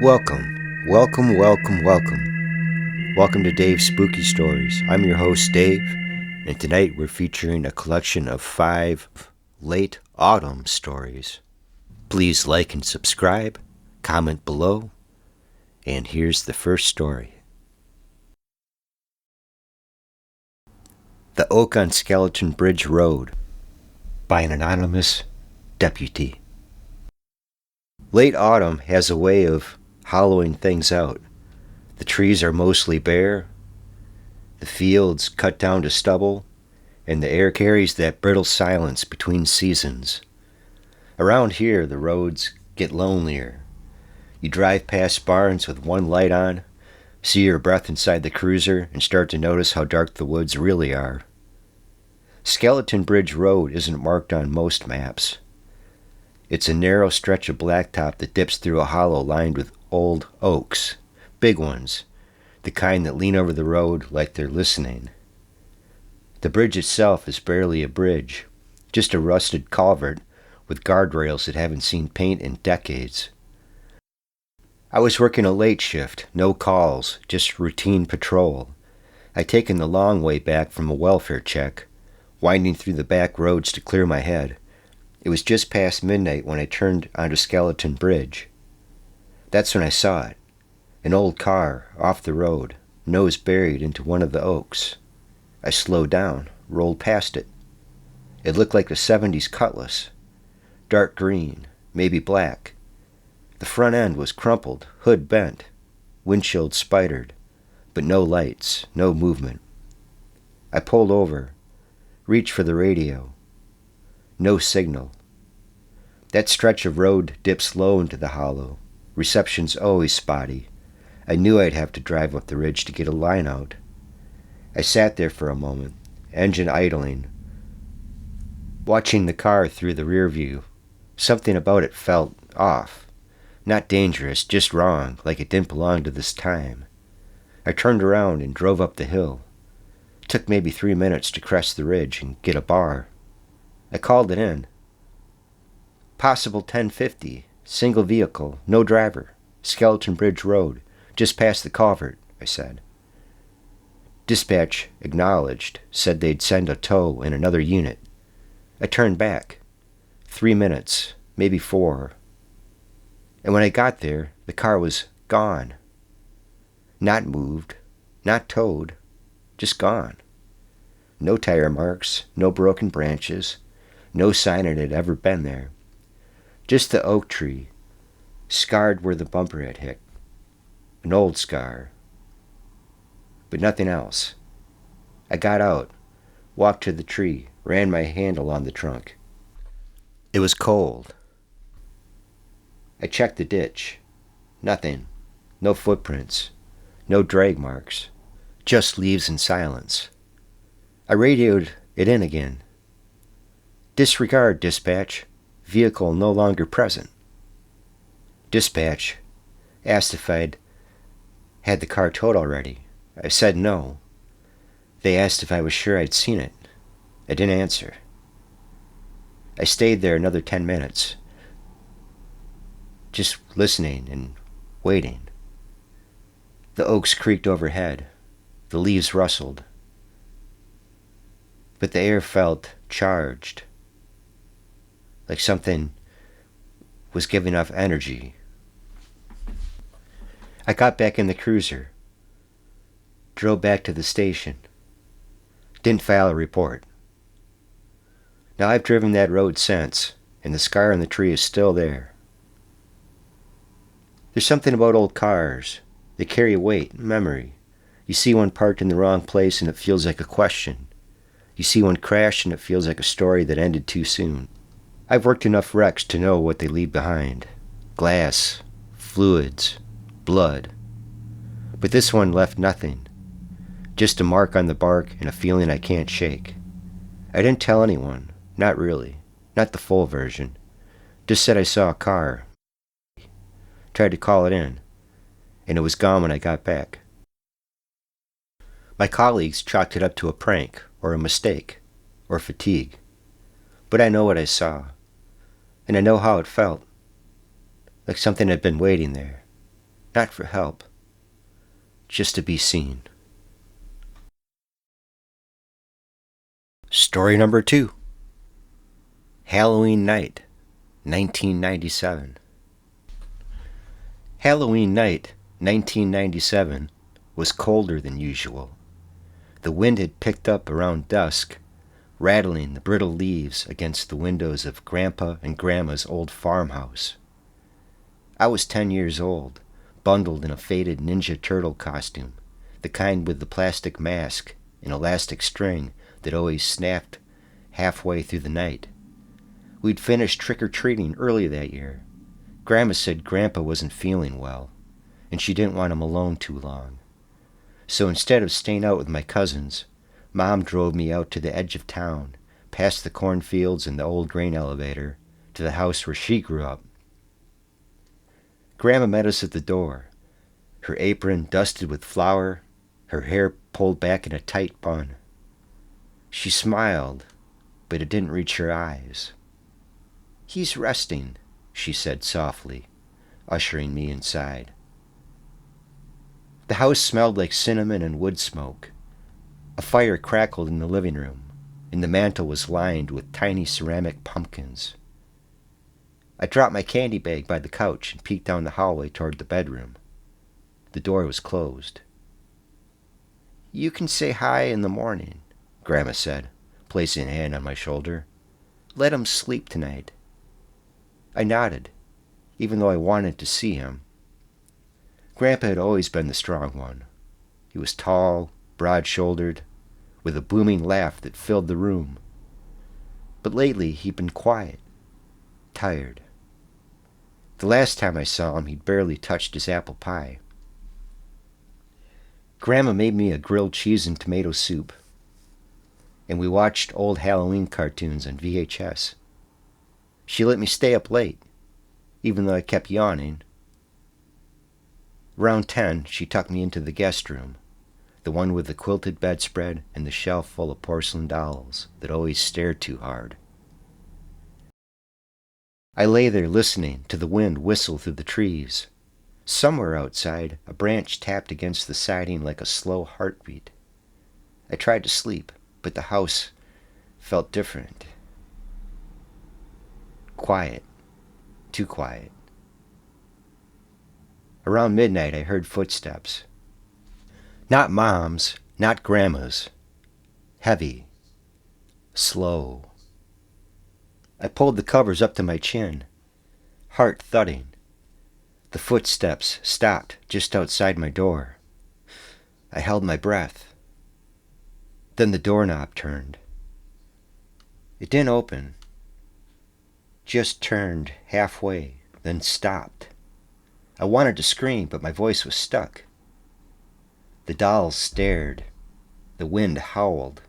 Welcome to Dave's Spooky Stories. I'm your host, Dave, and tonight we're featuring a collection of 5 late autumn stories. Please like and subscribe, comment below, and here's the first story. The Oak on Skeleton Bridge Road by an anonymous deputy. Late autumn has a way of hollowing things out. The trees are mostly bare, the fields cut down to stubble, and the air carries that brittle silence between seasons. Around here, the roads get lonelier. You drive past barns with one light on, see your breath inside the cruiser, and start to notice how dark the woods really are. Skeleton Bridge Road isn't marked on most maps. It's a narrow stretch of blacktop that dips through a hollow lined with old oaks. Big ones, the kind that lean over the road like they're listening. The bridge itself is barely a bridge, just a rusted culvert with guardrails that haven't seen paint in decades. I was working a late shift, no calls, just routine patrol. I'd taken the long way back from a welfare check, winding through the back roads to clear my head. It was just past midnight when I turned onto Skeleton Bridge. That's when I saw it. An old car, off the road, nose buried into one of the oaks. I slowed down, rolled past it. It looked like a 70s Cutlass. Dark green, maybe black. The front end was crumpled, hood bent, windshield spidered, but no lights, no movement. I pulled over, reached for the radio. No signal. That stretch of road dips low into the hollow. Reception's always spotty. I knew I'd have to drive up the ridge to get a line out. I sat there for a moment, engine idling, watching the car through the rear view. Something about it felt off. Not dangerous, just wrong, like it didn't belong to this time. I turned around and drove up the hill. It took maybe 3 minutes to crest the ridge and get a bar. I called it in. Possible 1050, single vehicle, no driver, Skeleton Bridge Road, just past the culvert, I said. Dispatch acknowledged, said they'd send a tow and another unit. I turned back. 3 minutes, maybe 4. And when I got there, the car was gone. Not moved, not towed, just gone. No tire marks, no broken branches, no sign it had ever been there. Just the oak tree, scarred where the bumper had hit. An old scar. But nothing else. I got out, walked to the tree, ran my hand along the trunk. It was cold. I checked the ditch. Nothing. No footprints. No drag marks. Just leaves and silence. I radioed it in again. Disregard, dispatch. Vehicle no longer present. Dispatch asked if I'd had the car towed already. I said no. They asked if I was sure I'd seen it. I didn't answer. I stayed there another 10 minutes, just listening and waiting. The oaks creaked overhead. The leaves rustled. But the air felt charged, like something was giving off energy. I got back in the cruiser, drove back to the station, didn't file a report. Now I've driven that road since, and the scar on the tree is still there. There's something about old cars. They carry weight, memory. You see one parked in the wrong place and it feels like a question. You see one crash and it feels like a story that ended too soon. I've worked enough wrecks to know what they leave behind. Glass, fluids, blood. But this one left nothing. Just a mark on the bark and a feeling I can't shake. I didn't tell anyone. Not really. Not the full version. Just said I saw a car. Tried to call it in. And it was gone when I got back. My colleagues chalked it up to a prank, or a mistake, or fatigue. But I know what I saw. And I know how it felt. Like something had been waiting there. not for help, just to be seen. Story number 2. Halloween night, 1997. Halloween night, 1997, was colder than usual. The wind had picked up around dusk, rattling the brittle leaves against the windows of Grandpa and Grandma's old farmhouse. I was 10 years old, bundled in a faded Ninja Turtle costume, the kind with the plastic mask and elastic string that always snapped halfway through the night. We'd finished trick-or-treating early that year. Grandma said Grandpa wasn't feeling well, and she didn't want him alone too long. So instead of staying out with my cousins, Mom drove me out to the edge of town, past the cornfields and the old grain elevator, to the house where she grew up. Grandma met us at the door, her apron dusted with flour, her hair pulled back in a tight bun. She smiled, but it didn't reach her eyes. "He's resting," she said softly, ushering me inside. The house smelled like cinnamon and wood smoke. A fire crackled in the living room, and the mantel was lined with tiny ceramic pumpkins. I dropped my candy bag by the couch and peeked down the hallway toward the bedroom. The door was closed. "You can say hi in the morning," Grandma said, placing a hand on my shoulder. "Let him sleep tonight." I nodded, even though I wanted to see him. Grandpa had always been the strong one. He was tall, broad-shouldered, with a booming laugh that filled the room. But lately he'd been quiet, tired. The last time I saw him, he'd barely touched his apple pie. Grandma made me a grilled cheese and tomato soup, and we watched old Halloween cartoons on VHS. She let me stay up late, even though I kept yawning. Around 10, she tucked me into the guest room, the one with the quilted bedspread and the shelf full of porcelain dolls that always stared too hard. I lay there listening to the wind whistle through the trees. Somewhere outside, a branch tapped against the siding like a slow heartbeat. I tried to sleep, but the house felt different. Quiet. Too quiet. Around midnight, I heard footsteps. Not Mom's, not Grandma's. Heavy. Slow. I pulled the covers up to my chin, heart thudding. The footsteps stopped just outside my door. I held my breath. Then the doorknob turned. It didn't open. Just turned halfway, then stopped. I wanted to scream, but my voice was stuck. The dolls stared. The wind howled.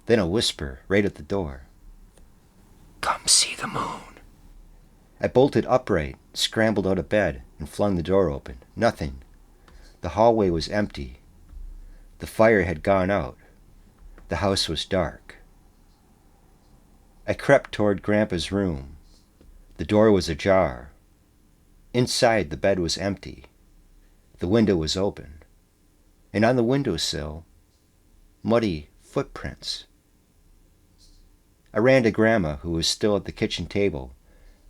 Then a whisper right at the door. "Come see the moon." I bolted upright, scrambled out of bed, and flung the door open. Nothing. The hallway was empty. The fire had gone out. The house was dark. I crept toward Grandpa's room. The door was ajar. Inside, the bed was empty. The window was open. And on the windowsill, muddy footprints. I ran to Grandma, who was still at the kitchen table,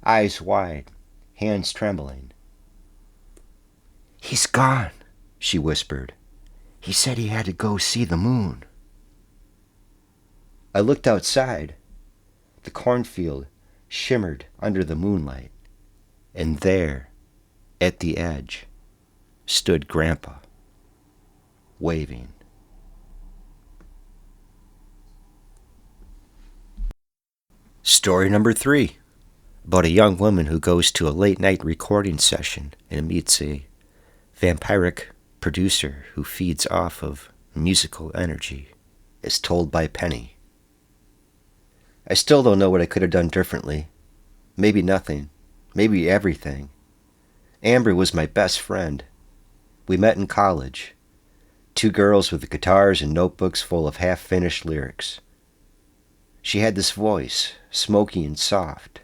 eyes wide, hands trembling. "He's gone," she whispered. "He said he had to go see the moon." I looked outside. The cornfield shimmered under the moonlight, and there, at the edge, stood Grandpa, waving. Story number 3, about a young woman who goes to a late-night recording session and meets a vampiric producer who feeds off of musical energy, as told by Penny. I still don't know what I could have done differently. Maybe nothing. Maybe everything. Amber was my best friend. We met in college. 2 girls with guitars and notebooks full of half-finished lyrics. She had this voice, smoky and soft,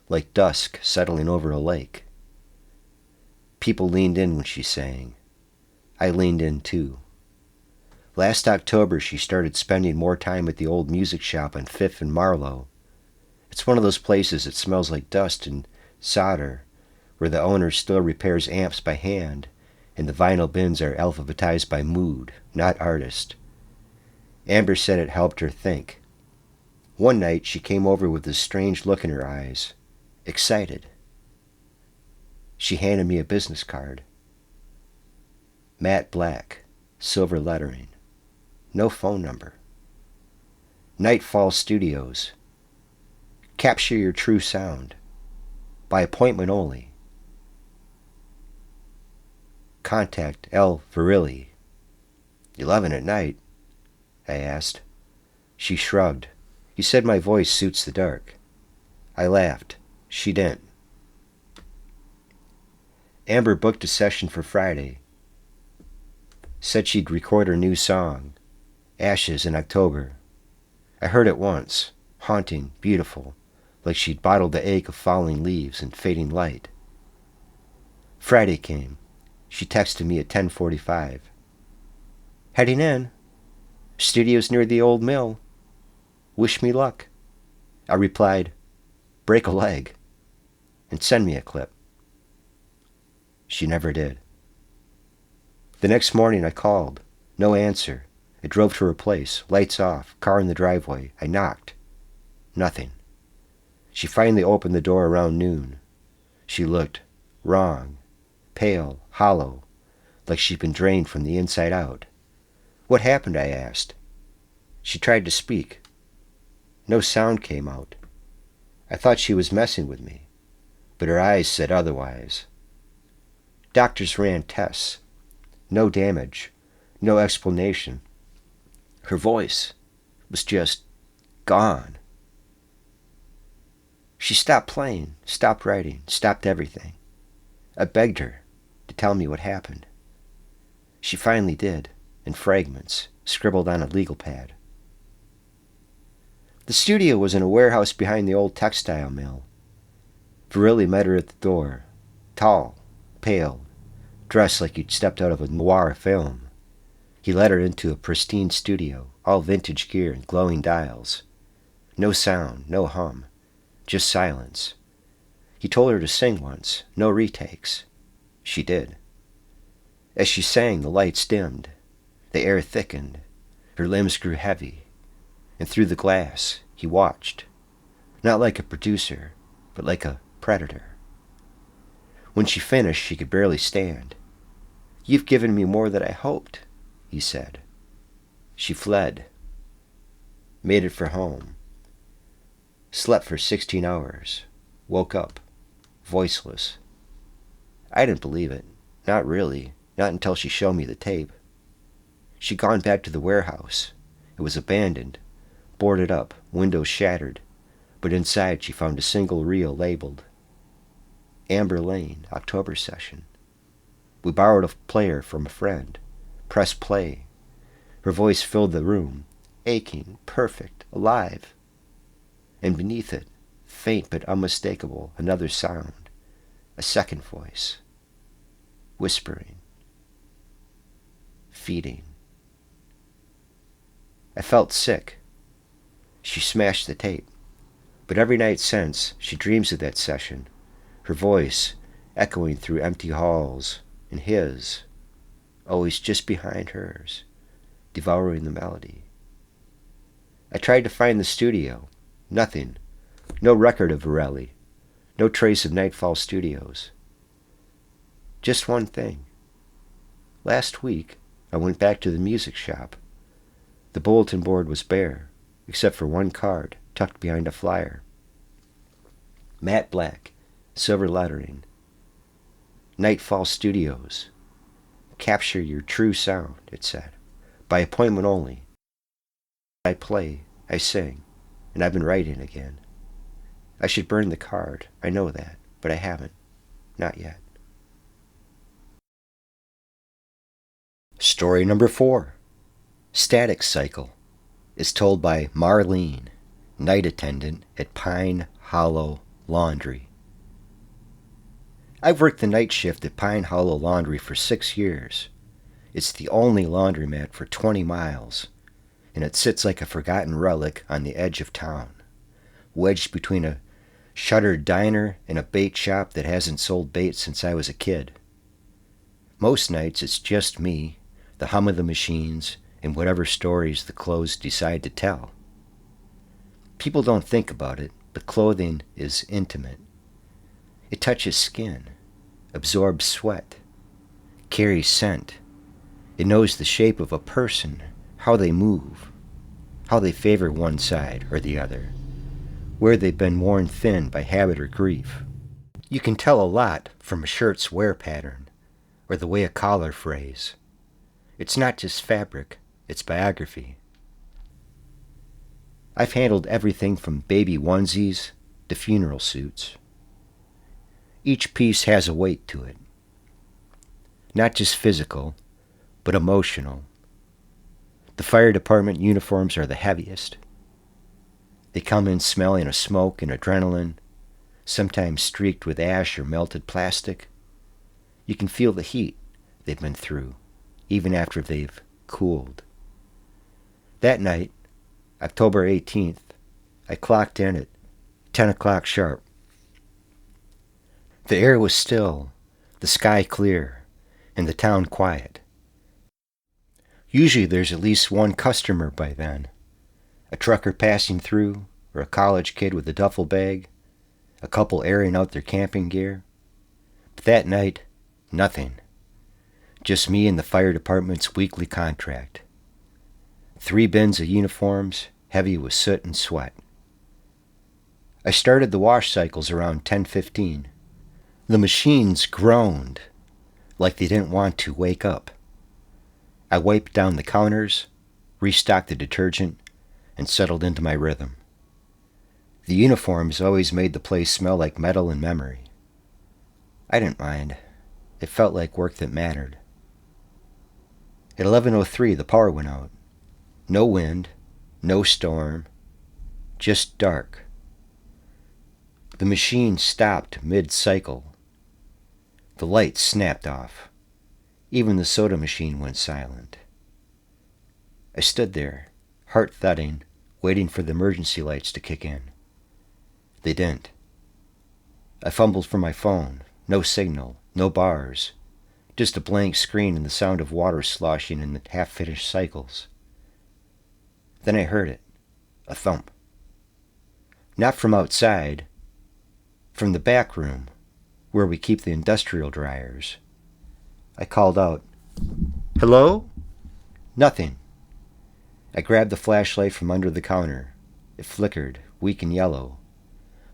like dusk settling over a lake. People leaned in when she sang. I leaned in too. Last October, she started spending more time at the old music shop on 5th and Marlowe. It's one of those places that smells like dust and solder, where the owner still repairs amps by hand, and the vinyl bins are alphabetized by mood, not artist. Amber said it helped her think. One night, she came over with this strange look in her eyes, excited. She handed me a business card. Matte black, silver lettering. No phone number. Nightfall Studios. Capture your true sound. By appointment only. Contact L. Virilli. 11 at night? I asked. She shrugged. You said my voice suits the dark. I laughed. She didn't. Amber booked a session for Friday. Said she'd record her new song, Ashes, in October. I heard it once, haunting, beautiful, like she'd bottled the ache of falling leaves and fading light. Friday came. She texted me at 10:45. Heading in. Studio's near the old mill. Wish me luck. I replied, break a leg, and send me a clip. She never did. The next morning I called. No answer. I drove to her place, lights off, car in the driveway. I knocked. Nothing. She finally opened the door around noon. She looked wrong, pale, hollow, like she'd been drained from the inside out. What happened? I asked. She tried to speak. No sound came out. I thought she was messing with me, but her eyes said otherwise. Doctors ran tests. No damage. No explanation. Her voice was just gone. She stopped playing, stopped writing, stopped everything. I begged her to tell me what happened. She finally did, in fragments, scribbled on a legal pad. The studio was in a warehouse behind the old textile mill. Virilli met her at the door, tall, pale, dressed like you'd stepped out of a noir film. He led her into a pristine studio, all vintage gear and glowing dials. No sound, no hum, just silence. He told her to sing once, no retakes. She did. As she sang, the lights dimmed, the air thickened, her limbs grew heavy, and through the glass he watched, not like a producer, but like a predator. When she finished, she could barely stand. You've given me more than I hoped, he said. She fled, made it for home, slept for 16 hours, woke up, voiceless. I didn't believe it, not really, not until she showed me the tape. She'd gone back to the warehouse. It was abandoned, boarded up, windows shattered, but inside she found a single reel labeled Amber Lane, October session. We borrowed a player from a friend, pressed play. Her voice filled the room, aching, perfect, alive. And beneath it, faint but unmistakable, another sound, a second voice, whispering, feeding. I felt sick. She smashed the tape. But every night since, she dreams of that session, her voice echoing through empty halls, and his, always just behind hers, devouring the melody. I tried to find the studio. Nothing. No record of Virilli. No trace of Nightfall Studios. Just one thing. Last week, I went back to the music shop. The bulletin board was bare, except for one card tucked behind a flyer. Matte black, silver lettering. Nightfall Studios. Capture your true sound, it said. By appointment only. I play, I sing, and I've been writing again. I should burn the card, I know that, but I haven't. Not yet. Story number 4. Static Cycle is told by Marlene, night attendant at Pine Hollow Laundry. I've worked the night shift at Pine Hollow Laundry for 6 years. It's the only laundromat for 20 miles, and it sits like a forgotten relic on the edge of town, wedged between a shuttered diner and a bait shop that hasn't sold bait since I was a kid. Most nights it's just me, the hum of the machines, and whatever stories the clothes decide to tell. People don't think about it, but clothing is intimate. It touches skin, absorbs sweat, carries scent. It knows the shape of a person, how they move, how they favor one side or the other, where they've been worn thin by habit or grief. You can tell a lot from a shirt's wear pattern or the way a collar frays. It's not just fabric, it's biography. I've handled everything from baby onesies to funeral suits. Each piece has a weight to it. Not just physical, but emotional. The fire department uniforms are the heaviest. They come in smelling of smoke and adrenaline, sometimes streaked with ash or melted plastic. You can feel the heat they've been through, even after they've cooled. That night, October 18th, I clocked in at 10 o'clock sharp. The air was still, the sky clear, and the town quiet. Usually there's at least one customer by then. A trucker passing through, or a college kid with a duffel bag, a couple airing out their camping gear. But that night, nothing. Just me and the fire department's weekly contract. 3 bins of uniforms, heavy with soot and sweat. I started the wash cycles around 10:15. The machines groaned, like they didn't want to wake up. I wiped down the counters, restocked the detergent, and settled into my rhythm. The uniforms always made the place smell like metal and memory. I didn't mind. It felt like work that mattered. At 11:03, the power went out. No wind, no storm, just dark. The machine stopped mid-cycle. The lights snapped off. Even the soda machine went silent. I stood there, heart thudding, waiting for the emergency lights to kick in. They didn't. I fumbled for my phone. No signal, no bars. Just a blank screen and the sound of water sloshing in the half-finished cycles. Then I heard it. A thump. Not from outside. From the back room, where we keep the industrial dryers. I called out, "Hello?" Nothing. I grabbed the flashlight from under the counter. It flickered, weak and yellow,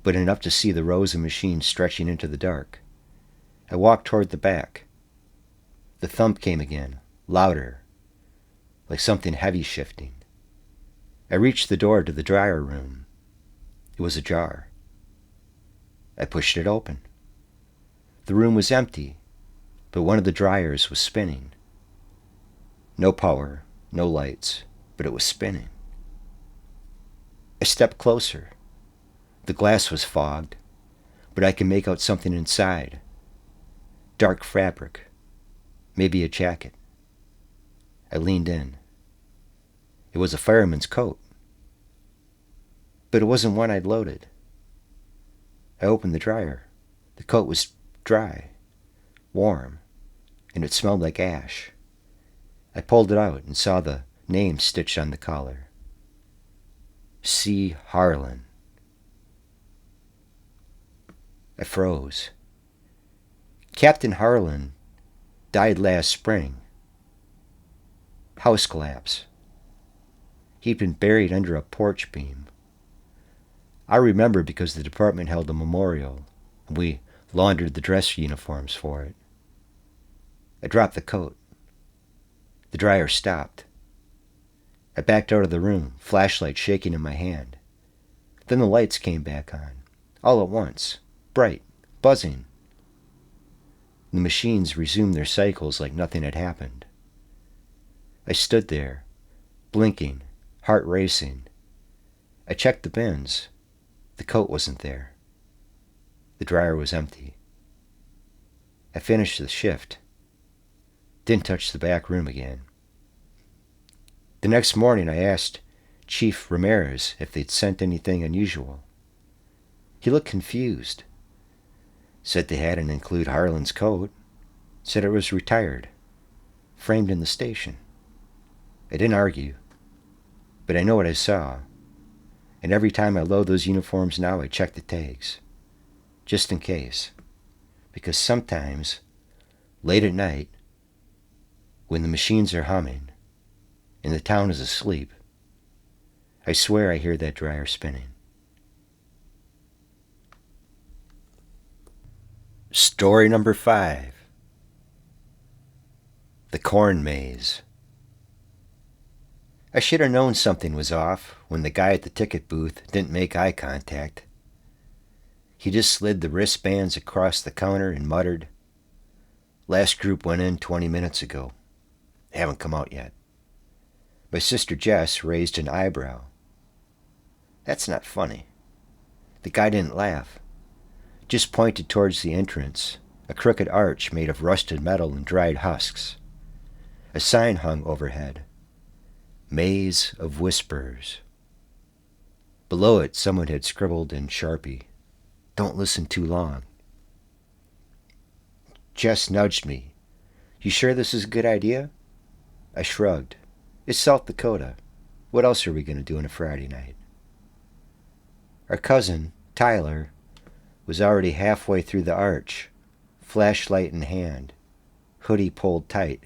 but enough to see the rows of machines stretching into the dark. I walked toward the back. The thump came again, louder, like something heavy shifting. I reached the door to the dryer room. It was ajar. I pushed it open. The room was empty, but one of the dryers was spinning. No power, no lights, but it was spinning. I stepped closer. The glass was fogged, but I could make out something inside. Dark fabric, maybe a jacket. I leaned in. It was a fireman's coat, but it wasn't one I'd loaded. I opened the dryer. The coat was dry, warm, and it smelled like ash. I pulled it out and saw the name stitched on the collar. C. Harlan. I froze. Captain Harlan died last spring. House collapse. He'd been buried under a porch beam. I remember because the department held a memorial, and we laundered the dress uniforms for it. I dropped the coat. The dryer stopped. I backed out of the room, flashlight shaking in my hand. Then the lights came back on, all at once, bright, buzzing. The machines resumed their cycles like nothing had happened. I stood there, blinking, heart racing. I checked the bins. The coat wasn't there. The dryer was empty. I finished the shift. Didn't touch the back room again. The next morning I asked Chief Ramirez if they'd sent anything unusual. He looked confused. Said they hadn't included Harlan's coat. Said it was retired, framed in the station. I didn't argue, but I know what I saw. And every time I load those uniforms now, I check the tags, just in case. Because sometimes, late at night, when the machines are humming and the town is asleep, I swear I hear that dryer spinning. Story number 5. The Corn Maze. I should have known something was off when the guy at the ticket booth didn't make eye contact. He just slid the wristbands across the counter and muttered, "Last group went in 20 minutes ago. Haven't come out yet." My sister Jess raised an eyebrow. "That's not funny." The guy didn't laugh, just pointed towards the entrance, a crooked arch made of rusted metal and dried husks. A sign hung overhead. Maze of Whispers. Below it, someone had scribbled in Sharpie, "Don't listen too long." Jess nudged me. "You sure this is a good idea?" I shrugged. It's South Dakota. What else are we going to do on a Friday night? Our cousin, Tyler, was already halfway through the arch, flashlight in hand, hoodie pulled tight.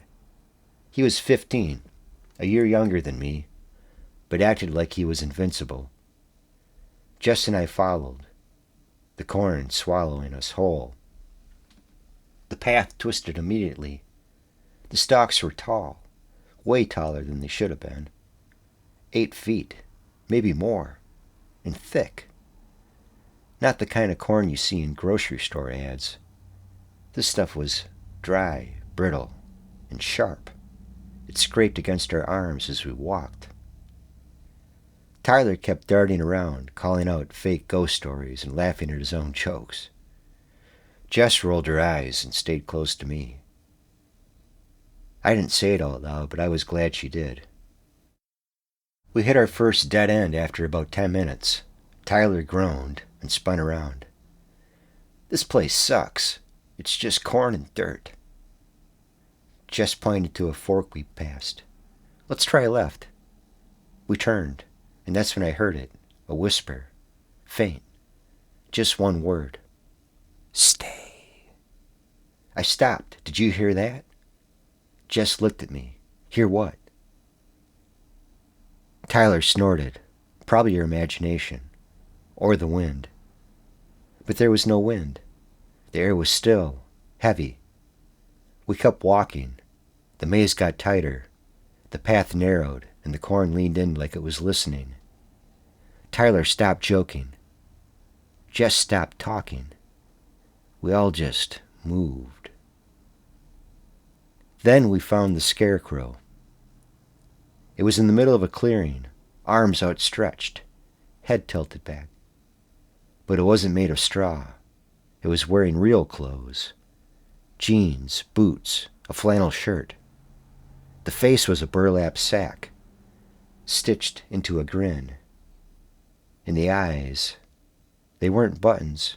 He was 15, a year younger than me, but acted like he was invincible. Jess and I followed, the corn swallowing us whole. The path twisted immediately. The stalks were tall, way taller than they should have been. 8 feet, maybe more, and thick. Not the kind of corn you see in grocery store ads. This stuff was dry, brittle, and sharp. It scraped against our arms as we walked. Tyler kept darting around, calling out fake ghost stories and laughing at his own jokes. Jess rolled her eyes and stayed close to me. I didn't say it out loud, but I was glad she did. We hit our first dead end after about 10 minutes. Tyler groaned and spun around. "This place sucks. It's just corn and dirt." Jess pointed to a fork we passed. "Let's try left." We turned, and that's when I heard it, a whisper, faint, just one word. "Stay." I stopped. "Did you hear that?" Jess looked at me. "Hear what?" Tyler snorted. Probably your imagination, or the wind. But there was no wind. The air was still, heavy. We kept walking. The maze got tighter. The path narrowed, and the corn leaned in like it was listening. Tyler stopped joking. Jess stopped talking. We all just moved. Then we found the scarecrow. It was in the middle of a clearing, arms outstretched, head tilted back. But it wasn't made of straw. It was wearing real clothes. Jeans, boots, a flannel shirt. The face was a burlap sack, stitched into a grin. And the eyes, they weren't buttons.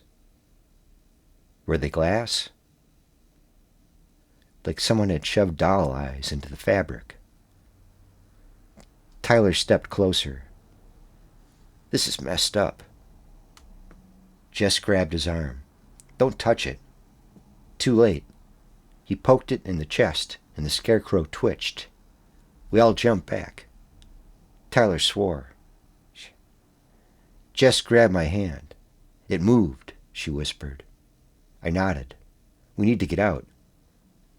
Were they glass? Like someone had shoved doll eyes into the fabric. Tyler stepped closer. "This is messed up." Jess grabbed his arm. "Don't touch it." Too late. He poked it in the chest, and the scarecrow twitched. We all jumped back. Tyler swore. Jess grabbed my hand. "It moved," she whispered. I nodded. "We need to get out."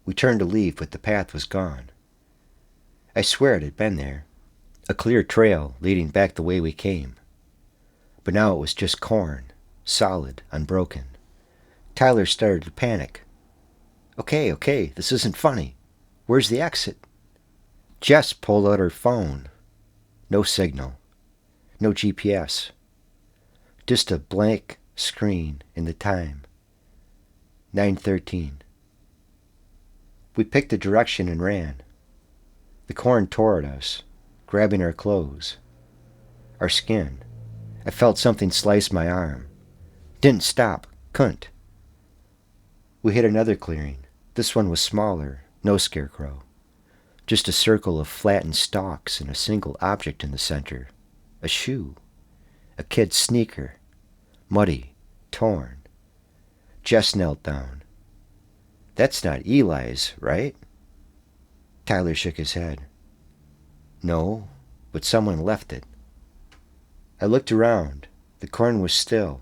We turned to leave, but the path was gone. I swear it had been there. A clear trail leading back the way we came. But now it was just corn, solid, unbroken. Tyler started to panic. Okay, this isn't funny. Where's the exit?" Jess pulled out her phone. No signal. No GPS. Just a blank screen in the time. 9:13. We picked a direction and ran. The corn tore at us, grabbing our clothes, our skin. I felt something slice my arm. Didn't stop. Couldn't. We hit another clearing. This one was smaller. No scarecrow. Just a circle of flattened stalks and a single object in the center. A shoe. A kid's sneaker. Muddy. Torn. Jess knelt down. That's not Eli's, right? Tyler shook his head. No, but someone left it. I looked around. The corn was still.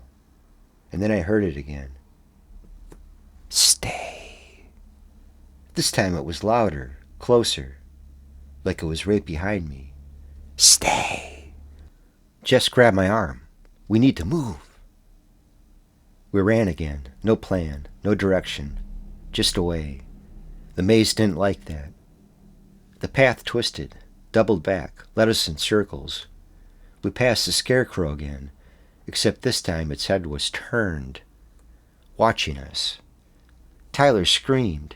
And then I heard it again. Stay. This time it was louder, closer, like it was right behind me. Stay. Jess grabbed my arm. We need to move. We ran again. No plan, no direction, just away. The maze didn't like that. The path twisted, doubled back, led us in circles. We passed the scarecrow again, except this time its head was turned, watching us. Tyler screamed.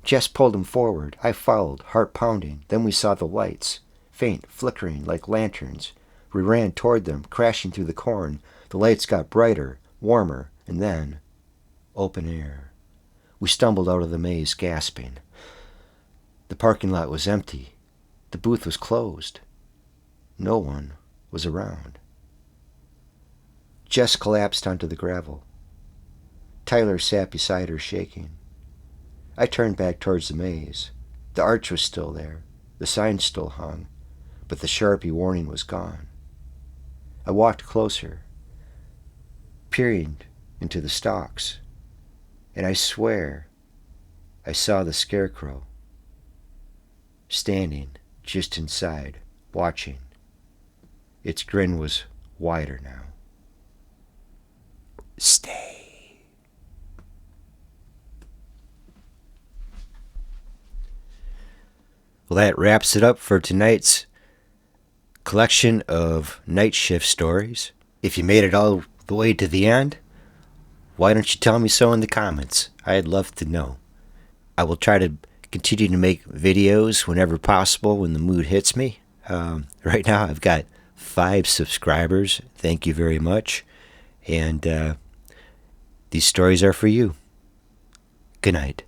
Jess pulled him forward. I followed, heart pounding. Then we saw the lights, faint, flickering like lanterns. We ran toward them, crashing through the corn. The lights got brighter, warmer, and then open air. We stumbled out of the maze, gasping. The parking lot was empty. The booth was closed. No one was around. Jess collapsed onto the gravel. Tyler sat beside her, shaking. I turned back towards the maze. The arch was still there. The sign still hung, but the Sharpie warning was gone. I walked closer, peering into the stalks, and I swear I saw the scarecrow standing just inside, watching. Its grin was wider now. Stay. Well, that wraps it up for tonight's collection of night shift stories. If you made it all the way to the end, why don't you tell me so in the comments? I'd love to know. I will try to continue to make videos whenever possible when the mood hits me. Right now I've got 5 subscribers. Thank you very much. And these stories are for you. Good night.